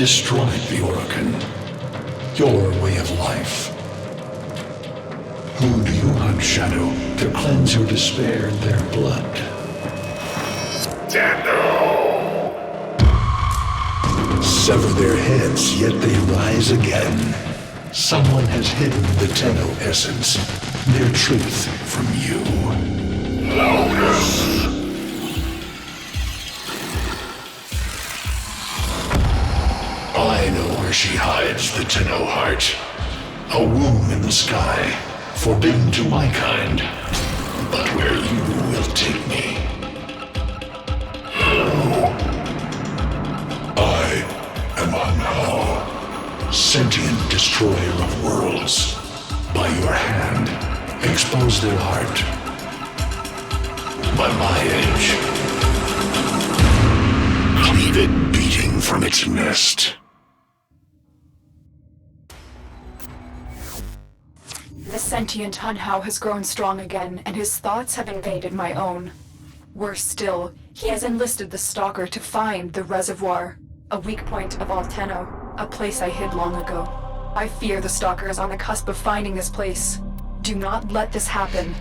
destroyed the Orokin, your way of life. Who do you hunt, Shadow, to cleanse your despair in their blood? Sever their heads, yet they rise again. Someone has hidden the Tenno essence, their truth from you. Loudest! I know where she hides the Tenno heart. A womb in the sky, forbidden to my kind, but where you will take me. I am Hunhow, sentient destroyer of worlds. By your hand, expose their heart. By my edge, cleave it beating from its nest. The sentient Hunhow has grown strong again, and his thoughts have invaded my own. Worse still, he has enlisted the Stalker to find the reservoir, a weak point of all Tenno, a place I hid long ago. I fear the Stalker is on the cusp of finding this place. Do not let this happen.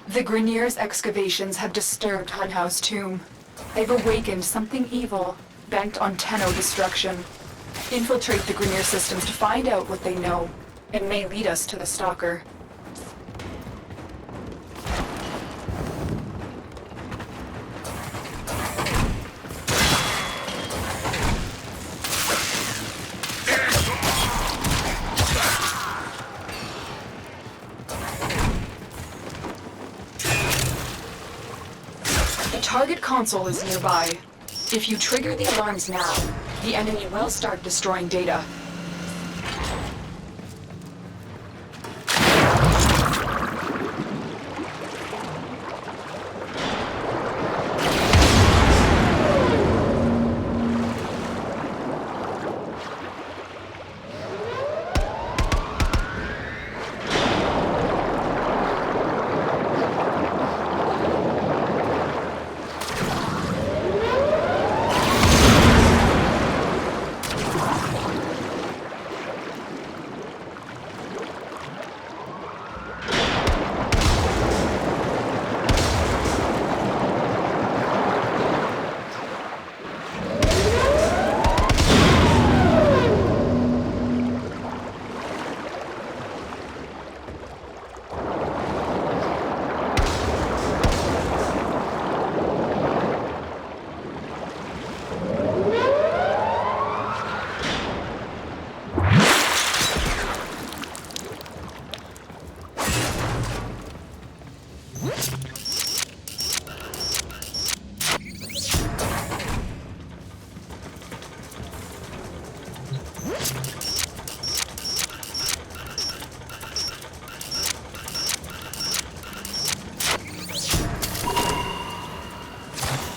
The Grineer's excavations have disturbed Hunhow's tomb. They've awakened something evil, bent on Tenno destruction. Infiltrate the Grineer systems to find out what they know. It may lead us to the Stalker. Target console is nearby. If you trigger the alarms now, the enemy will start destroying data.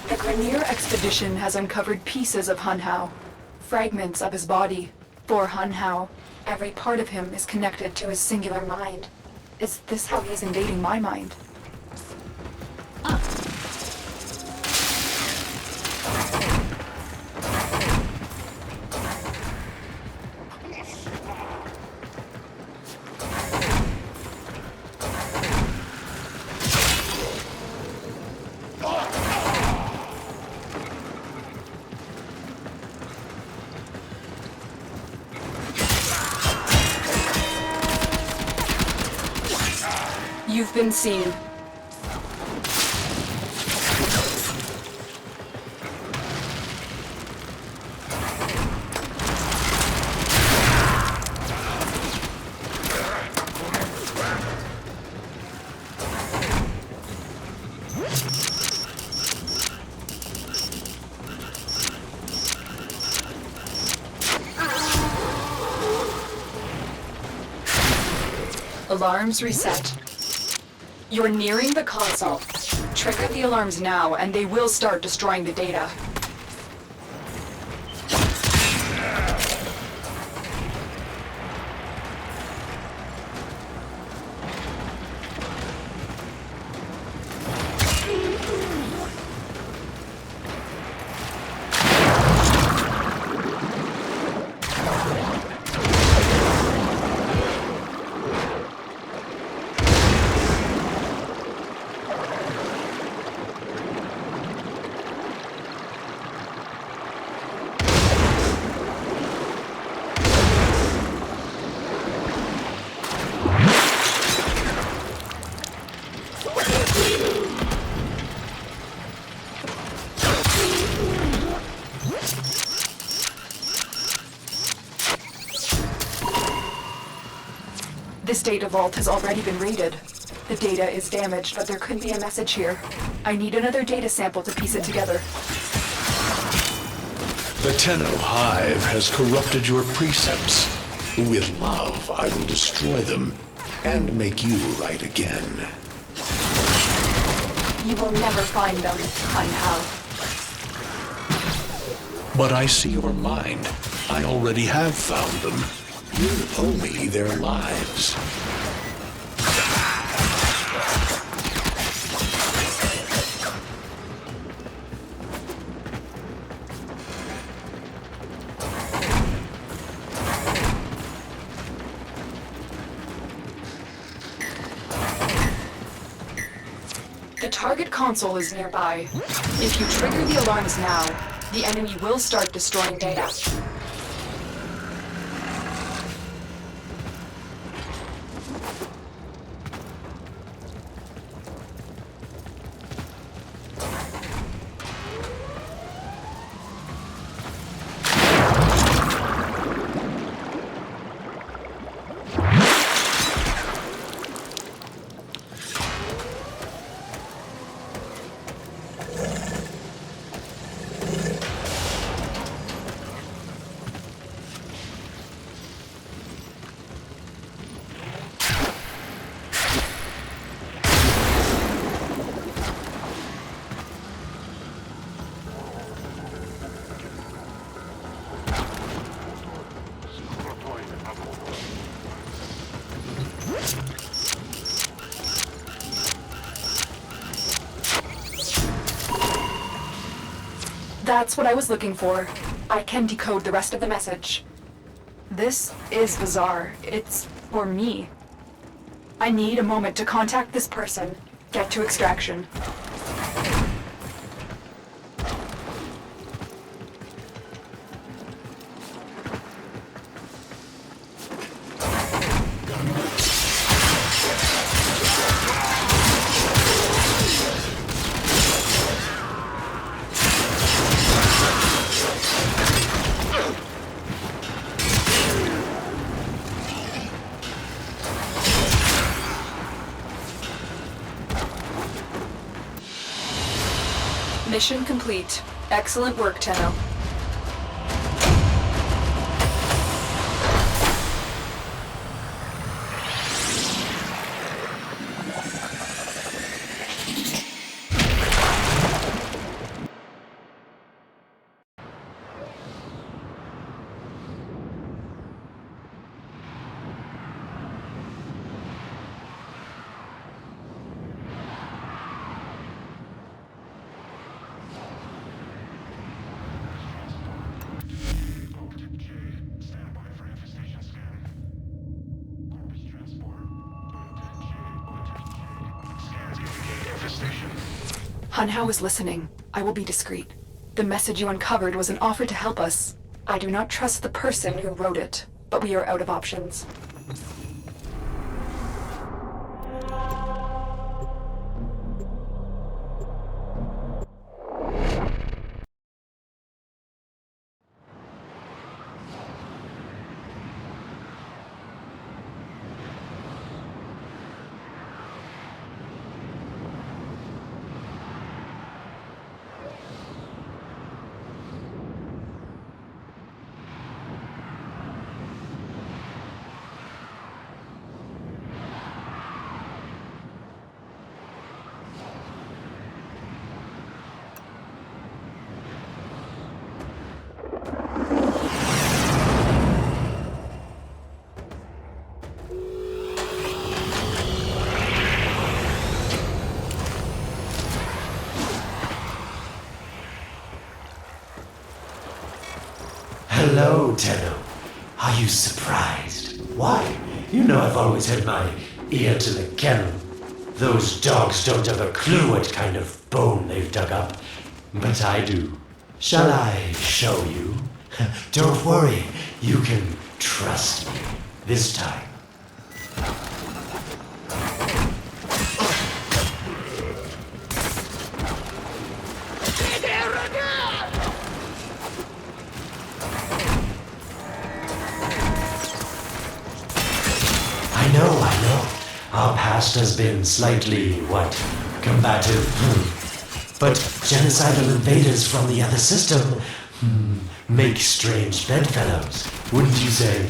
The Grineer expedition has uncovered pieces of Hunhow, fragments of his body. For Hunhow, every part of him is connected to his singular mind. Is this how he's invading my mind? You've been seen. Alarms reset. You're nearing the console. Trigger the alarms now, and they will start destroying the data. This data vault has already been raided. The data is damaged, but there could be a message here. I need another data sample to piece it together. The Tenno Hive has corrupted your precepts. With love, I will destroy them and make you right again. You will never find them, Hun Hao. But I see your mind. I already have found them. You owe me their lives. The target console is nearby. If you trigger the alarms now, the enemy will start destroying data. That's what I was looking for. I can decode the rest of the message. This is bizarre. It's for me. I need a moment to contact this person, get to extraction. Mission complete. Excellent work, Tenno. Hun Hao is listening. I will be discreet. The message you uncovered was an offer to help us. I do not trust the person who wrote it, but we are out of options. So, Tenno, are you surprised? Why? You know I've always had my ear to the kennel. Those dogs don't have a clue what kind of bone they've dug up, but I do. Shall I show you? Don't worry, you can trust me this time. I know. Our past has been slightly, combative. But genocidal invaders from the other system make strange bedfellows, wouldn't you say?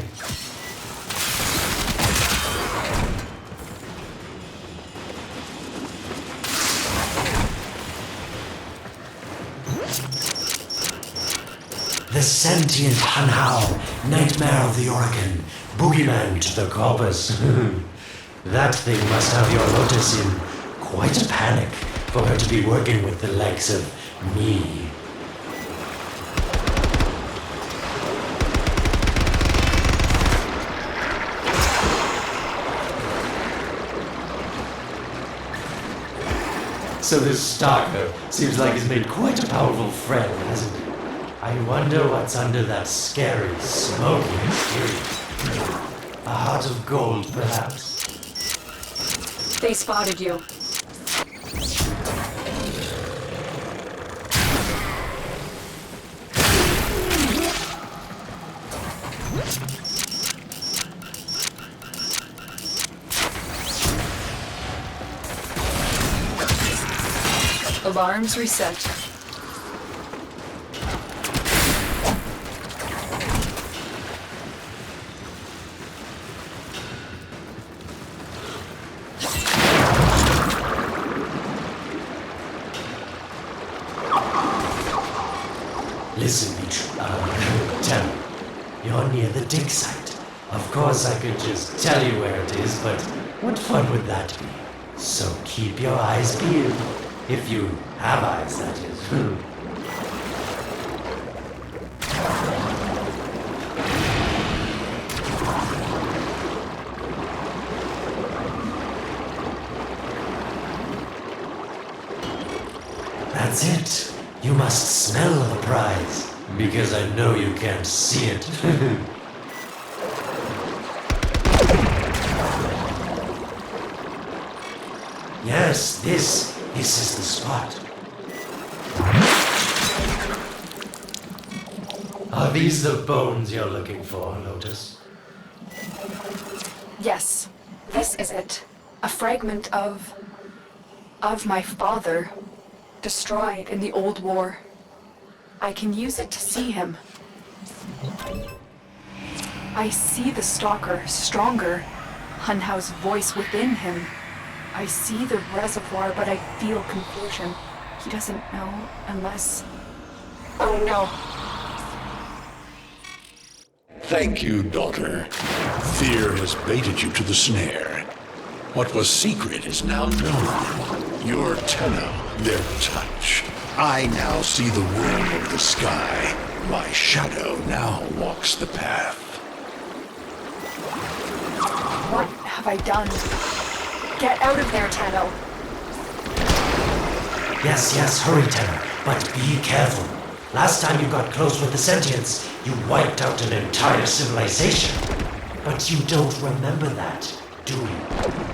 The sentient Hanhao, nightmare of the Oregon, boogeyman to the corpus. That thing must have your Lotus in quite a panic for her to be working with the likes of me. So this Stalker seems like he's made quite a powerful friend, hasn't he? I wonder what's under that scary, smoky exterior. A heart of gold, perhaps? They spotted you. Alarms reset. Listen, Tenno, you're near the dig site. Of course I could just tell you where it is, but what fun would that be? So keep your eyes peeled. If you have eyes, that is. That's it. You must smell the prize, because I know you can't see it. Yes, this is the spot. Are these the bones you're looking for, Lotus? Yes, this is it. A fragment of my father, destroyed in the old war. I can use it to see him. I see the Stalker stronger, Hanhao's voice within him. I see the reservoir, but I feel confusion. He doesn't know unless... Oh no. Thank you, daughter. Fear has baited you to the snare. What was secret is now known. Your Tenno, their touch. I now see the womb of the sky. My shadow now walks the path. What have I done? Get out of there, Tenno. Yes, hurry, Tenno, but be careful. Last time you got close with the sentients, you wiped out an entire civilization. But you don't remember that, do you?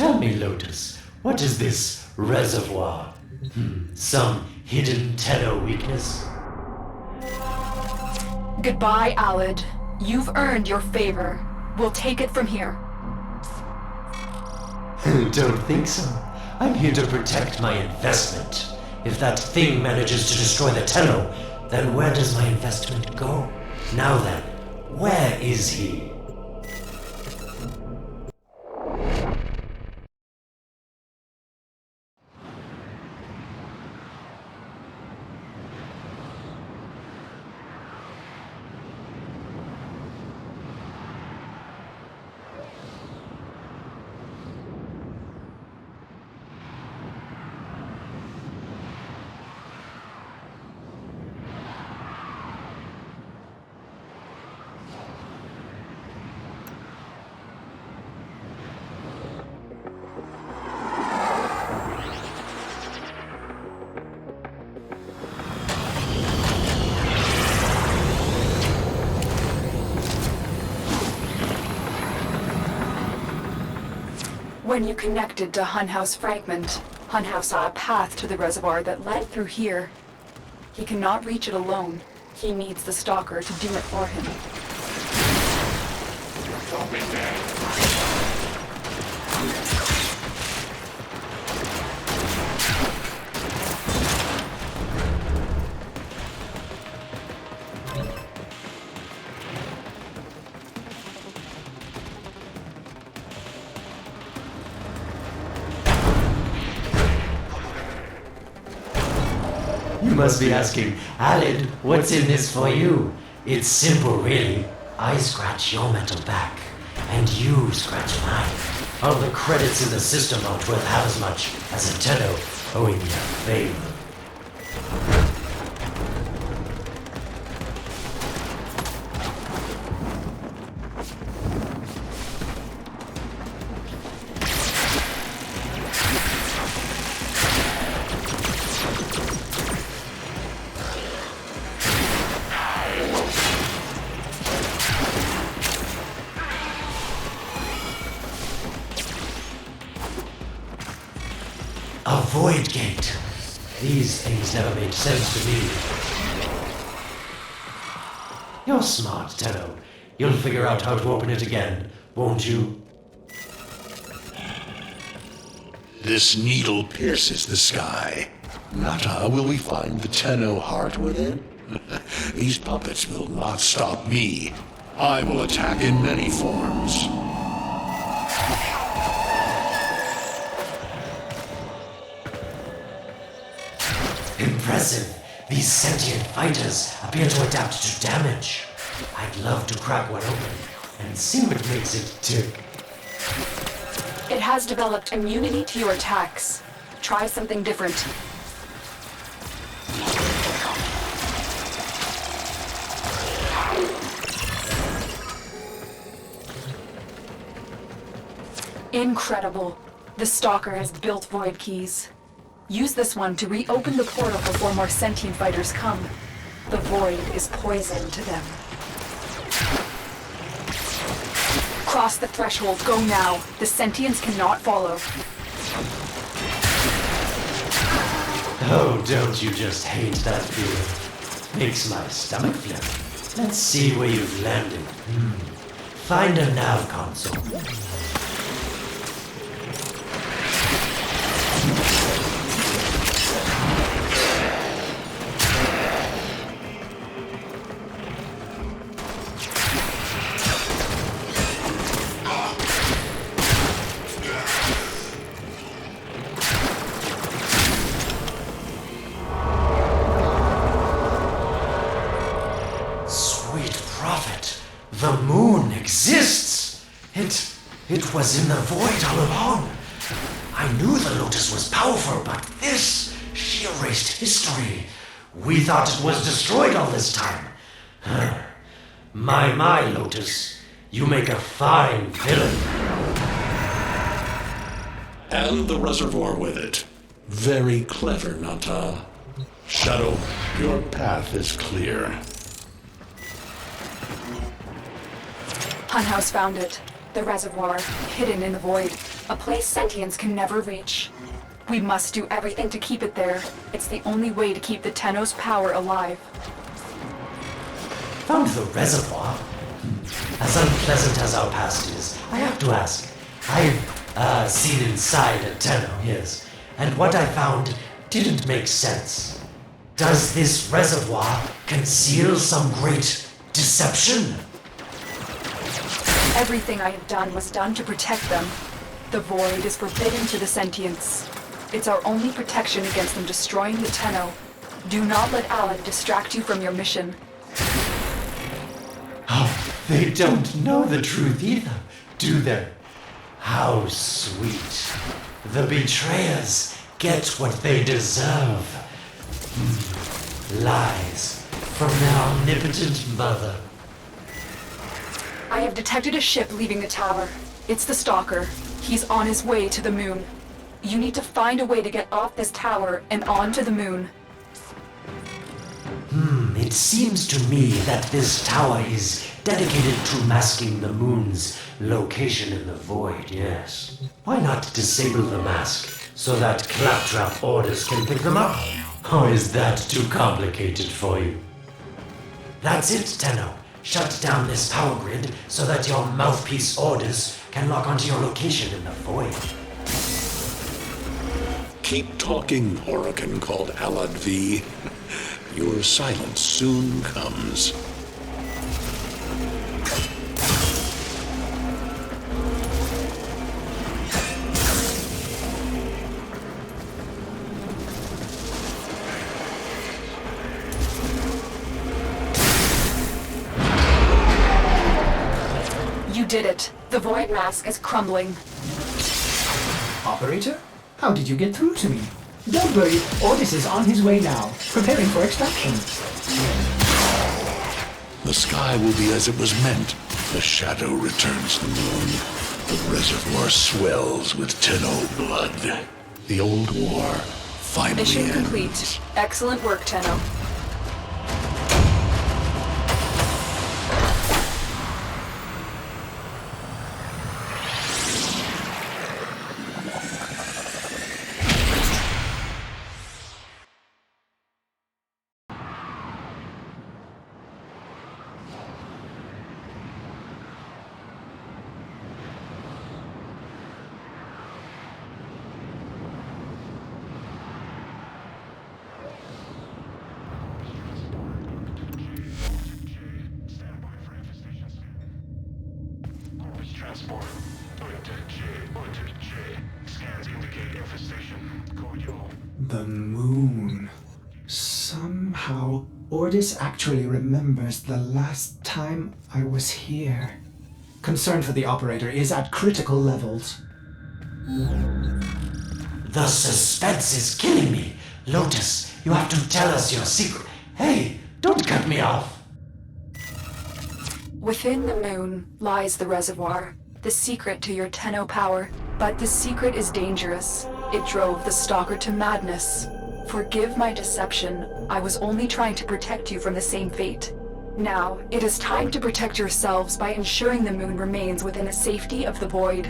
Tell me, Lotus, what is this reservoir? Some hidden Tenno weakness? Goodbye, Alid. You've earned your favor. We'll take it from here. Don't think so. I'm here to protect my investment. If that thing manages to destroy the Tenno, then where does my investment go? Now then, where is he? When you connected to Hunhouse Fragment, Hunhouse saw a path to the reservoir that led through here. He cannot reach it alone. He needs the Stalker to do it for him. You must be asking, Alid, what's in this for you? It's simple, really. I scratch your metal back, and you scratch mine. All the credits in the system aren't worth half as much as a Tenno owing me a favor. A void gate. These things never made sense to me. You're smart, Tenno. You'll figure out how to open it again, won't you? This needle pierces the sky. Nata, will we find the Tenno heart within? These puppets will not stop me. I will attack in many forms. Impressive. These sentient fighters appear to adapt to damage. I'd love to crack one open and see what makes it tick. It has developed immunity to your attacks. Try something different. Incredible. The Stalker has built void keys. Use this one to reopen the portal before more sentient fighters come. The void is poison to them. Cross the threshold. Go now. The sentients cannot follow. Oh, don't you just hate that feeling? Makes my stomach flip. Let's see where you've landed. Find a nav console. The moon exists! It was in the void all along. I knew the Lotus was powerful, but this, she erased history. We thought it was destroyed all this time. My, Lotus, you make a fine villain. And the reservoir with it. Very clever, Nata. Shadow, your path is clear. Hunhouse found it. The reservoir, hidden in the void. A place sentients can never reach. We must do everything to keep it there. It's the only way to keep the Tenno's power alive. Found the reservoir? As unpleasant as our past is, I have to ask. I've seen inside a Tenno, yes, and what I found didn't make sense. Does this reservoir conceal some great deception? Everything I have done was done to protect them. The Void is forbidden to the sentients. It's our only protection against them destroying the Tenno. Do not let Alad distract you from your mission. Oh, they don't know the truth either, do they? How sweet. The betrayers get what they deserve. Lies from their omnipotent mother. I have detected a ship leaving the tower. It's the Stalker. He's on his way to the moon. You need to find a way to get off this tower and onto the moon. It seems to me that this tower is dedicated to masking the moon's location in the void, yes. Why not disable the mask so that Claptrap orders can pick them up? Or is that too complicated for you? That's it, Tenno. Shut down this power grid so that your mouthpiece orders can lock onto your location in the void. Keep talking, Orokin called Alad V. Your silence soon comes. You did it. The Void Mask is crumbling. Operator? How did you get through to me? Don't worry, Ordis is on his way now, preparing for extraction. The sky will be as it was meant. The shadow returns the moon. The reservoir swells with Tenno blood. The old war finally Mission ends. complete. Excellent work, Tenno. Transport. Ortec J. Scans indicate infestation. Cordial. The moon. Somehow, Ordis actually remembers the last time I was here. Concern for the operator is at critical levels. The suspense is killing me. Lotus, you have to tell us your secret. Hey, don't cut me off. Within the moon lies the reservoir, the secret to your Tenno power. But the secret is dangerous. It drove the Stalker to madness. Forgive my deception. I was only trying to protect you from the same fate. Now, it is time to protect yourselves by ensuring the moon remains within the safety of the void.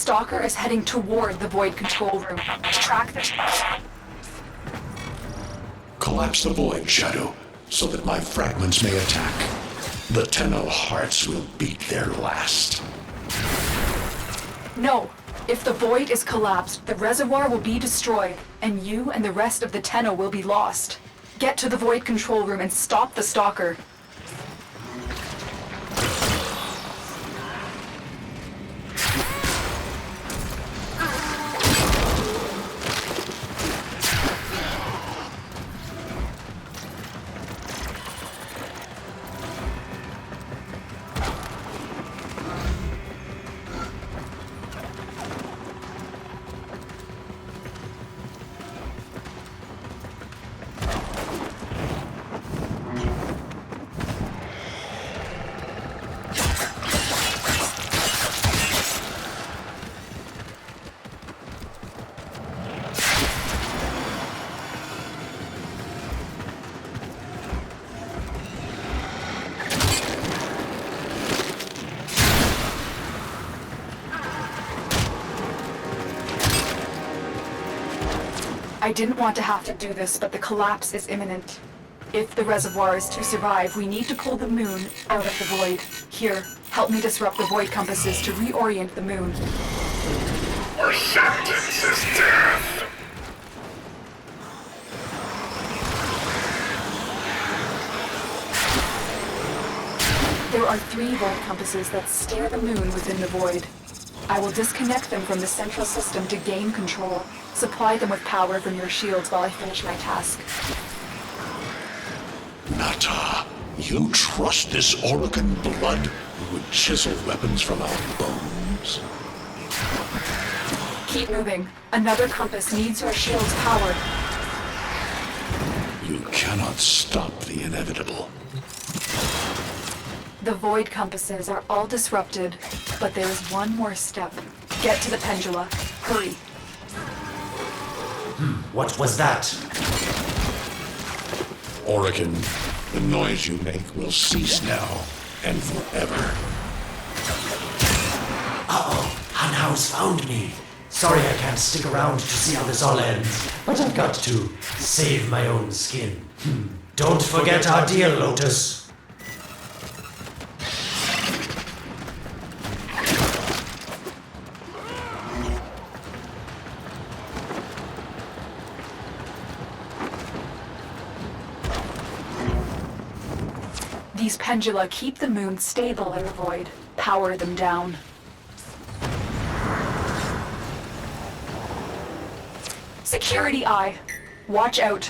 Stalker is heading toward the Void control room. Track the... Collapse the Void, Shadow, so that my fragments may attack. The Tenno Hearts will beat their last. No! If the Void is collapsed, the reservoir will be destroyed, and you and the rest of the Tenno will be lost. Get to the Void control room and stop the Stalker. I didn't want to have to do this, but the collapse is imminent. If the reservoir is to survive, we need to pull the moon out of the Void. Here, help me disrupt the Void compasses to reorient the moon. Our sentence is death. There are 3 Void compasses that steer the moon within the Void. I will disconnect them from the central system to gain control. Supply them with power from your shields while I finish my task. Nata, you trust this Orokin blood who would chisel weapons from our bones? Keep moving. Another compass needs your shield's power. You cannot stop the inevitable. The Void compasses are all disrupted, but there is one more step. Get to the Pendula. Hurry. What was that? Orokin, the noise you make will cease now and forever. Uh-oh, Hanau's found me. Sorry I can't stick around to see how this all ends, but I've got to save my own skin. Don't forget our deal, Lotus. These pendula keep the moon stable in the Void. Power them down. Security Eye. Watch out.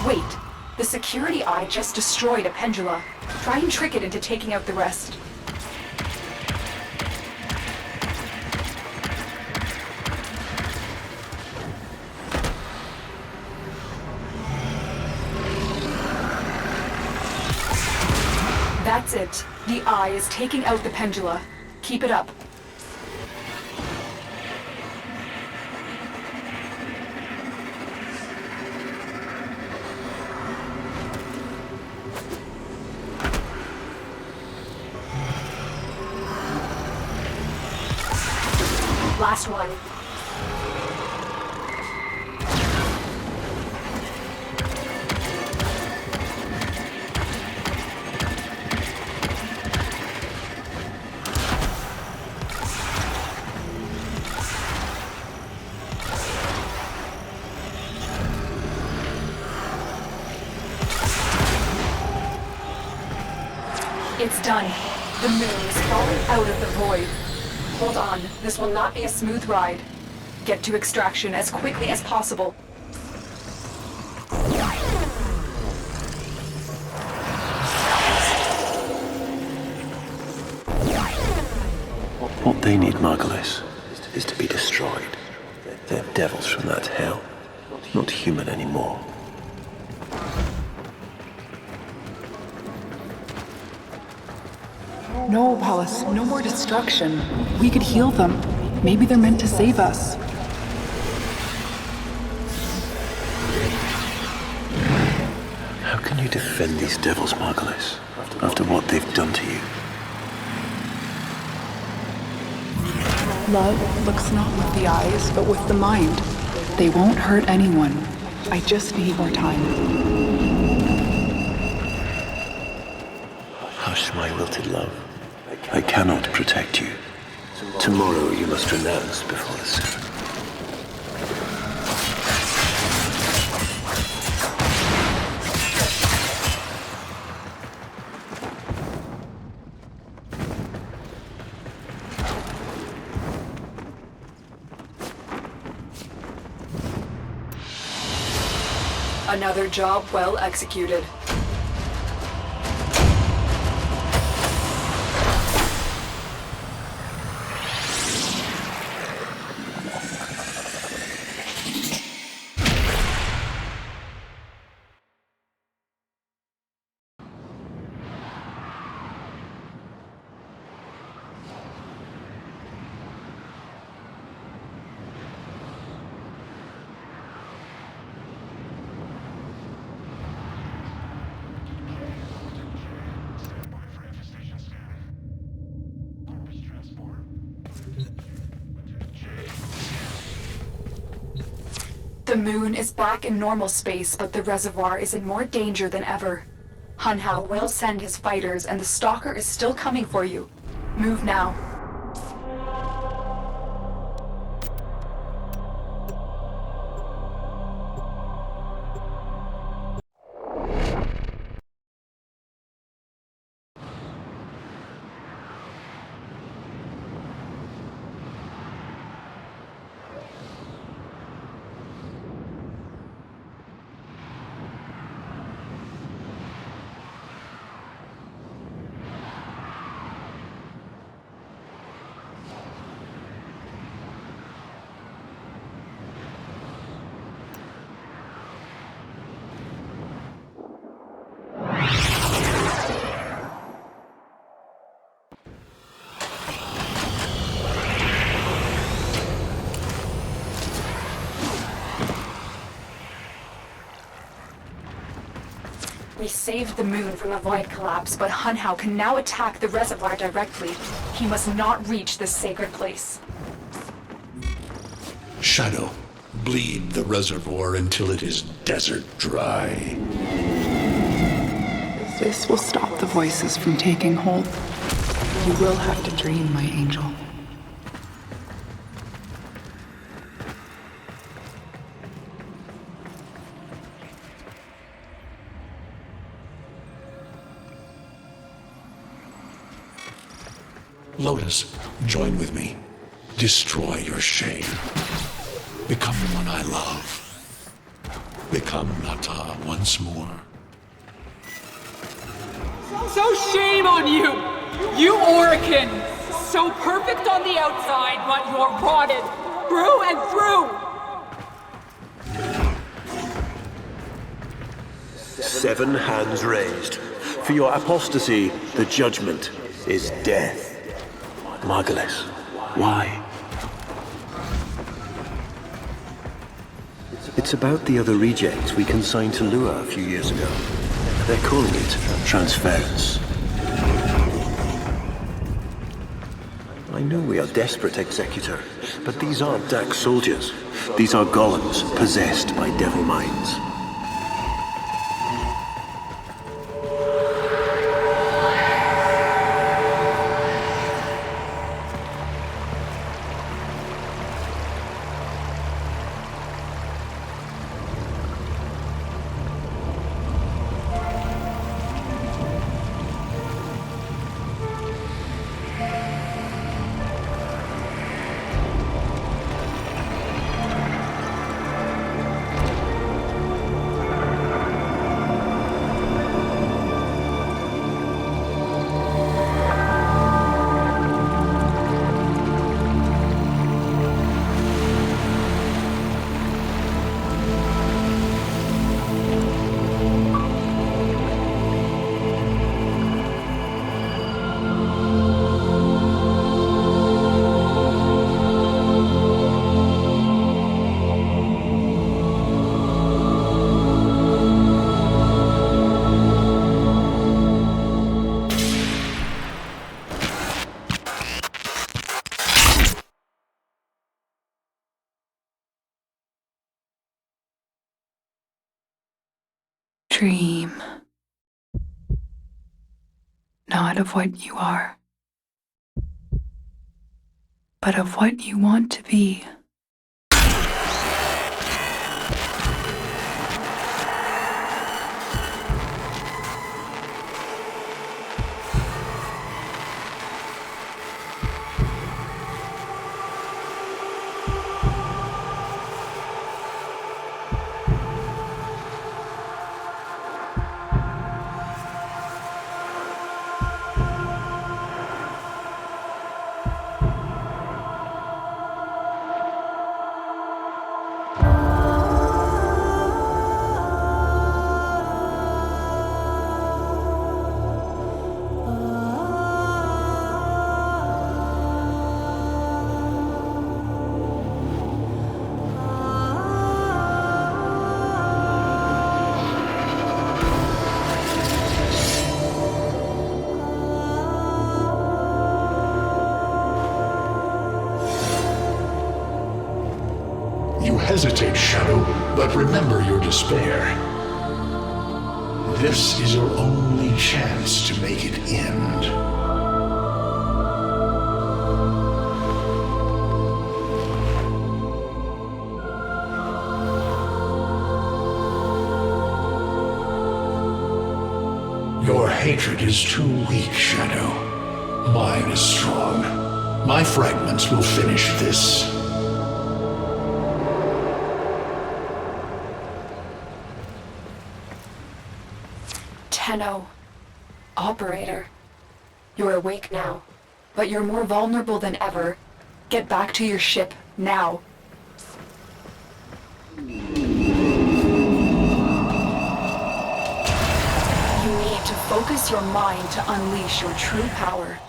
Wait. The Security Eye just destroyed a pendula. Try and trick it into taking out the rest. That's it. The Eye is taking out the pendula. Keep it up. Last one. It's done. The moon is falling out of the Void. Hold on, this will not be a smooth ride. Get to extraction as quickly as possible. What they need, Margulis, is to be destroyed. They're devils from that hell, not human anymore. No, Pallas, no more destruction. We could heal them. Maybe they're meant to save us. you defend these devils, Margulis, after what they've done to you? Love looks not with the eyes, but with the mind. They won't hurt anyone. I just need more time. Hush, my wilted love. I cannot protect you. Tomorrow you must renounce before the sun. Another job well executed. The moon is back in normal space, but the reservoir is in more danger than ever. Hun Hao will send his fighters, and the Stalker is still coming for you. Move now. We saved the moon from a void collapse, but Hun Hao can now attack the reservoir directly. He must not reach this sacred place. Shadow, bleed the reservoir until it is desert dry. This will stop the voices from taking hold. You will have to dream, my angel. Lotus, join with me. Destroy your shame. Become the one I love. Become Nata once more. So shame on you! You Orokin! So perfect on the outside, but you're rotted through and through! 7 hands raised. For your apostasy, the judgment is death. Margulis, why? It's about the other rejects we consigned to Lua a few years ago. They're calling it transference. I know we are desperate, Executor, but these aren't Dax soldiers. These are golems possessed by devil minds. dream. Not of what you are, but of what you want to be. You hesitate, Shadow, but remember your despair. This is your only chance to make it end. Your hatred is too weak, Shadow. Mine is strong. My fragments will finish this. Tenno. Operator. You're awake now, but you're more vulnerable than ever. Get back to your ship, now. You need to focus your mind to unleash your true power.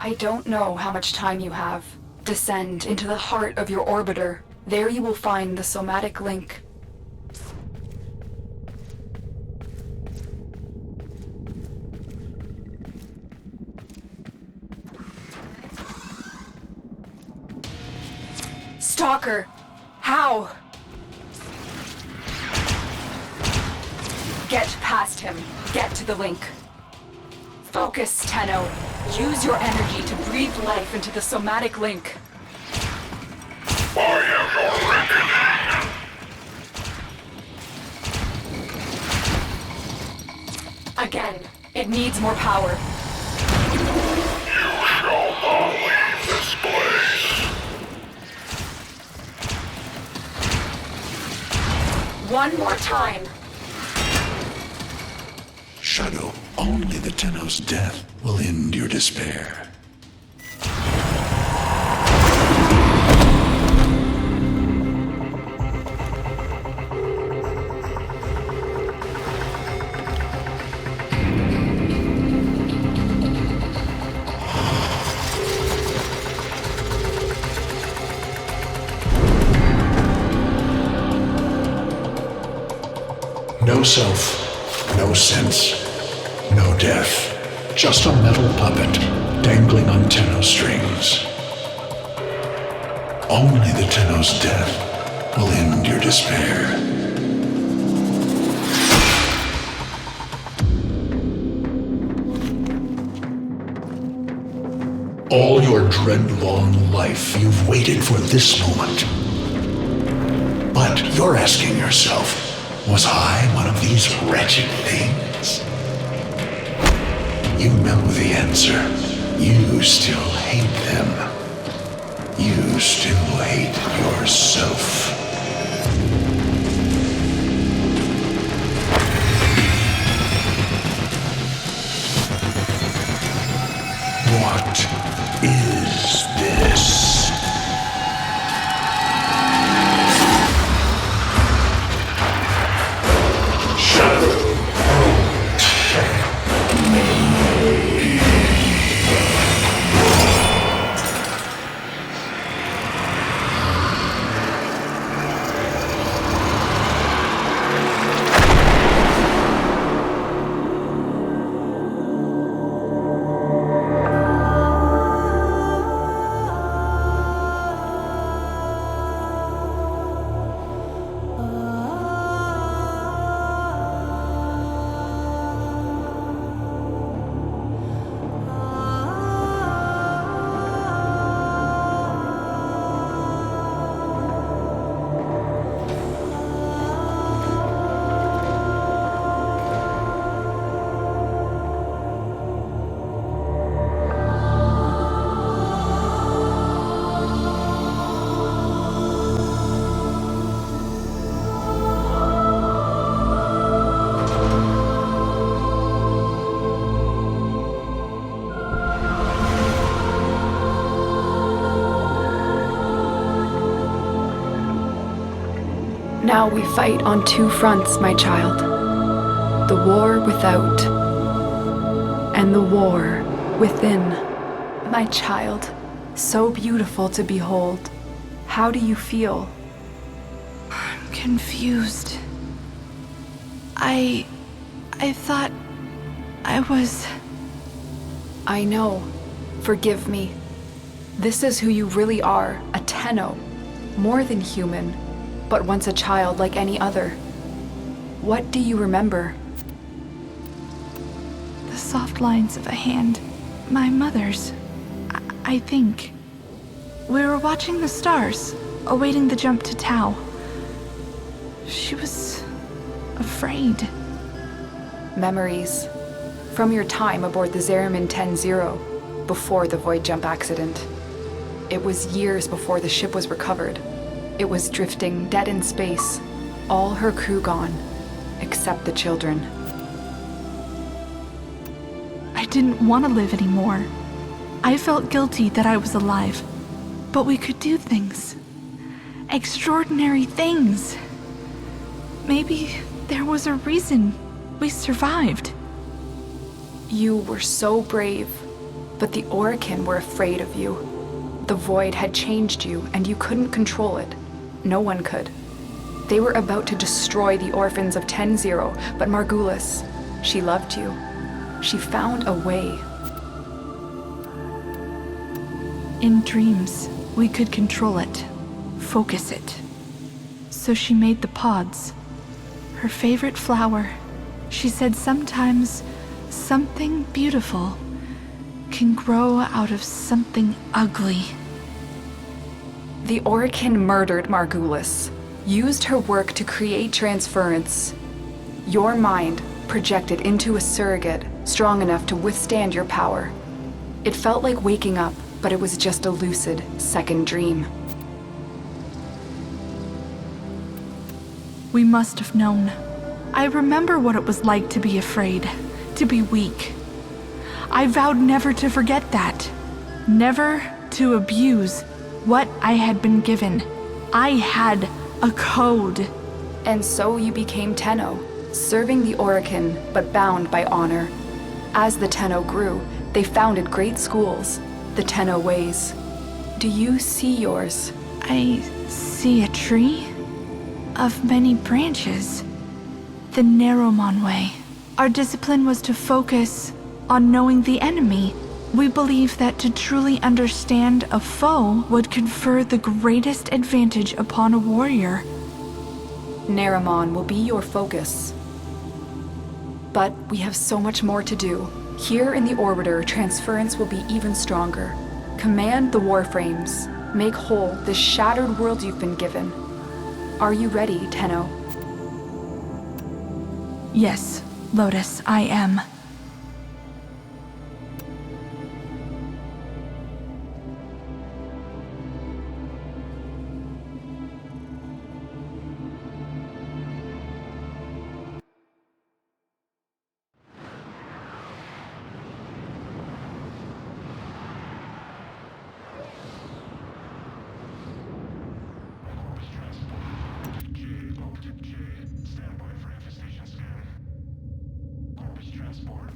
I don't know how much time you have. Descend into the heart of your orbiter. There you will find the somatic link. stalker. How? Get past him. Get to the link. Focus, Tenno. Use your energy to breathe life into the somatic link. I am your reckoning. Again, it needs more power. You shall not leave this place. One more time. Shadow, only the Tenno's death will end your despair. No self, no sense, no death. Just a metal puppet dangling on Tenno strings. Only the Tenno's death will end your despair. All your dreadlong life, you've waited for this moment. But you're asking yourself, was I one of these wretched things? You know the answer. You still hate them. You still hate yourself. What is this? Now we fight on two fronts, my child. The war without, and the war within. My child, so beautiful to behold. How do you feel? I'm confused. I thought I was... I know. Forgive me. This is who you really are, a Tenno. More than human, but once a child like any other. What do you remember? The soft lines of a hand. My mother's. I think. We were watching the stars, awaiting the jump to Tau. She was... afraid. Memories. From your time aboard the Zariman 10-0, before the void jump accident. It was years before the ship was recovered. It was drifting dead in space, all her crew gone, except the children. I didn't want to live anymore. I felt guilty that I was alive, but we could do things. Extraordinary things. Maybe there was a reason we survived. You were so brave, but the Orokin were afraid of you. The void had changed you, and you couldn't control it. No one could. They were about to destroy the orphans of 10-0, but Margulis, she loved you. She found a way. In dreams, we could control it. focus it. So she made the pods. Her favorite flower. She said sometimes something beautiful can grow out of something ugly. The Orokin murdered Margulis, used her work to create transference. Your mind projected into a surrogate strong enough to withstand your power. It felt like waking up, but it was just a lucid second dream. We must have known. I remember what it was like to be afraid, to be weak. I vowed never to forget that. Never to abuse what I had been given. I had a code. And so you became Tenno, serving the Orokin, but bound by honor. As the Tenno grew, they founded great schools, the Tenno Ways. Do you see yours? I see a tree of many branches. The Narrowmon Way. Our discipline was to focus on knowing the enemy. We believed that to truly understand a foe would confer the greatest advantage upon a warrior. Narrowmon will be your focus. But we have so much more to do. Here in the Orbiter, transference will be even stronger. Command the Warframes. Make whole this shattered world you've been given. Are you ready, Tenno? Yes, Lotus, I am. Stand by for infestation scan. Corpus transport.